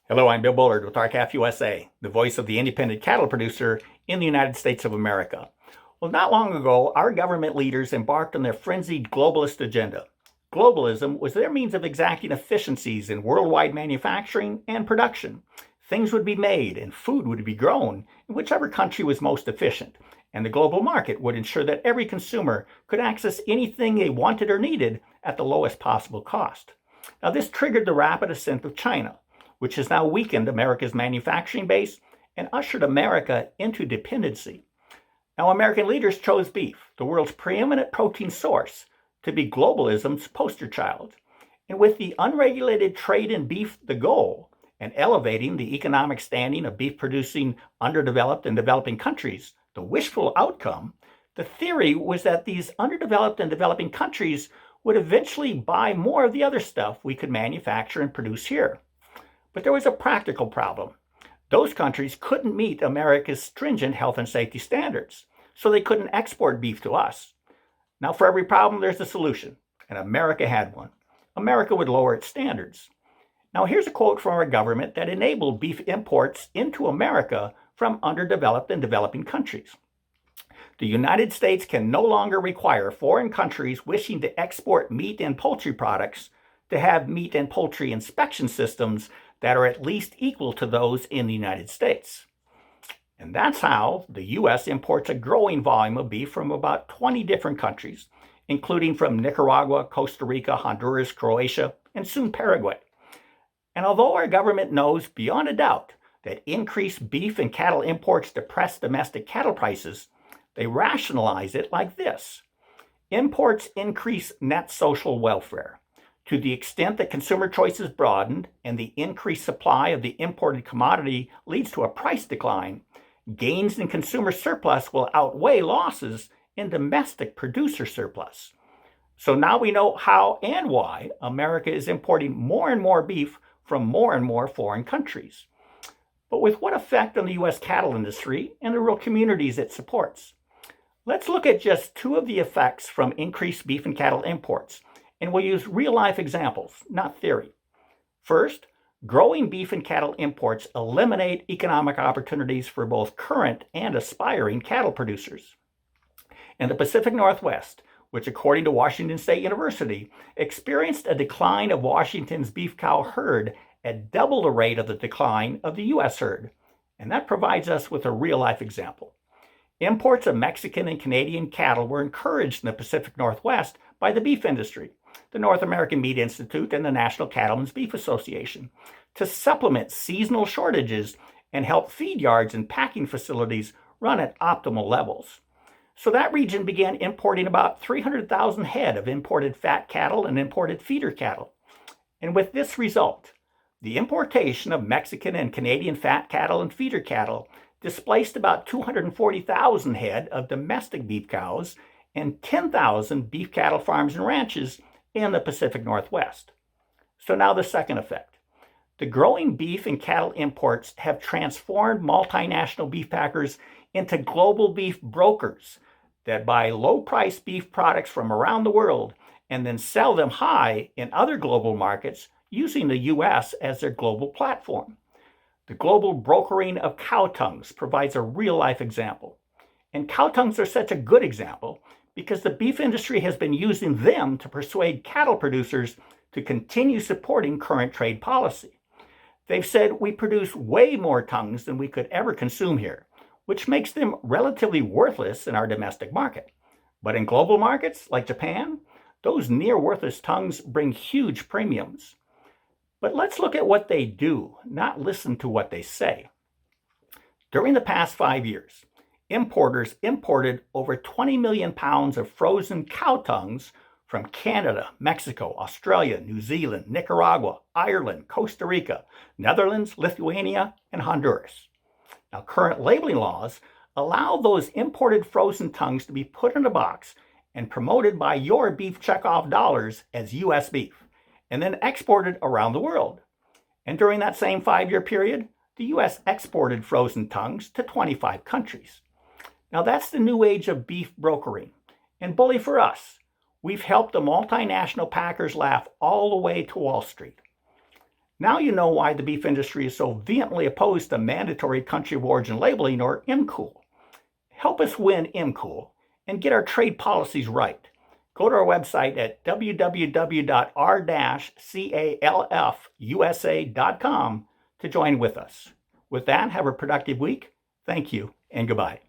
Hello, I'm Bill Bullard with RCAF USA, the voice of the independent cattle producer in the United States of America. Well, not long ago, our government leaders embarked on their frenzied globalist agenda. Globalism was their means of exacting efficiencies in worldwide manufacturing and production. Things would be made and food would be grown in whichever country was most efficient, and the global market would ensure that every consumer could access anything they wanted or needed at the lowest possible cost. Now, this triggered the rapid ascent of China, which has now weakened America's manufacturing base and ushered America into dependency. Now, American leaders chose beef, the world's preeminent protein source, to be globalism's poster child. And with the unregulated trade in beef the goal, and elevating the economic standing of beef-producing underdeveloped and developing countries, the wishful outcome, the theory was that these underdeveloped and developing countries would eventually buy more of the other stuff we could manufacture and produce here. But there was a practical problem. Those countries couldn't meet America's stringent health and safety standards, so they couldn't export beef to us. Now, for every problem, there's a solution, and America had one. America would lower its standards. Now, here's a quote from our government that enabled beef imports into America from underdeveloped and developing countries. The United States can no longer require foreign countries wishing to export meat and poultry products to have meat and poultry inspection systems that are at least equal to those in the United States. And that's how the U.S. imports a growing volume of beef from about 20 different countries, including from Nicaragua, Costa Rica, Honduras, Croatia, and soon Paraguay. And although our government knows beyond a doubt that increased beef and cattle imports depress domestic cattle prices, they rationalize it like this. Imports increase net social welfare. To the extent that consumer choice is broadened and the increased supply of the imported commodity leads to a price decline, gains in consumer surplus will outweigh losses in domestic producer surplus. So now we know how and why America is importing more and more beef from more and more foreign countries. But with what effect on the U.S. cattle industry and the rural communities it supports? Let's look at just two of the effects from increased beef and cattle imports, and we'll use real-life examples, not theory. First, growing beef and cattle imports eliminate economic opportunities for both current and aspiring cattle producers. In the Pacific Northwest, which according to Washington State University, experienced a decline of Washington's beef cow herd at double the rate of the decline of the U.S. herd. And that provides us with a real-life example. Imports of Mexican and Canadian cattle were encouraged in the Pacific Northwest by the beef industry, the North American Meat Institute, and the National Cattlemen's Beef Association, to supplement seasonal shortages and help feed yards and packing facilities run at optimal levels. So that region began importing about 300,000 head of imported fat cattle and imported feeder cattle. And with this result, the importation of Mexican and Canadian fat cattle and feeder cattle displaced about 240,000 head of domestic beef cows and 10,000 beef cattle farms and ranches in the Pacific Northwest. So now the second effect. The growing beef and cattle imports have transformed multinational beef packers into global beef brokers that buy low-priced beef products from around the world and then sell them high in other global markets using the U.S. as their global platform. The global brokering of cow tongues provides a real-life example. And cow tongues are such a good example because the beef industry has been using them to persuade cattle producers to continue supporting current trade policy. They've said we produce way more tongues than we could ever consume here, which makes them relatively worthless in our domestic market. But in global markets like Japan, those near-worthless tongues bring huge premiums. But let's look at what they do, not listen to what they say. During the past 5 years, importers imported over 20 million pounds of frozen cow tongues from Canada, Mexico, Australia, New Zealand, Nicaragua, Ireland, Costa Rica, Netherlands, Lithuania, and Honduras. Now, current labeling laws allow those imported frozen tongues to be put in a box and promoted by your beef checkoff dollars as U.S. beef, and then exported around the world. And during that same 5-year period, the U.S. exported frozen tongues to 25 countries. Now that's the new age of beef brokering. And bully for us, we've helped the multinational packers laugh all the way to Wall Street. Now you know why the beef industry is so vehemently opposed to mandatory country of origin labeling, or MCOOL. Help us win MCOOL and get our trade policies right. Go to our website at www.r-calfusa.com to join with us. With that, have a productive week. Thank you and goodbye.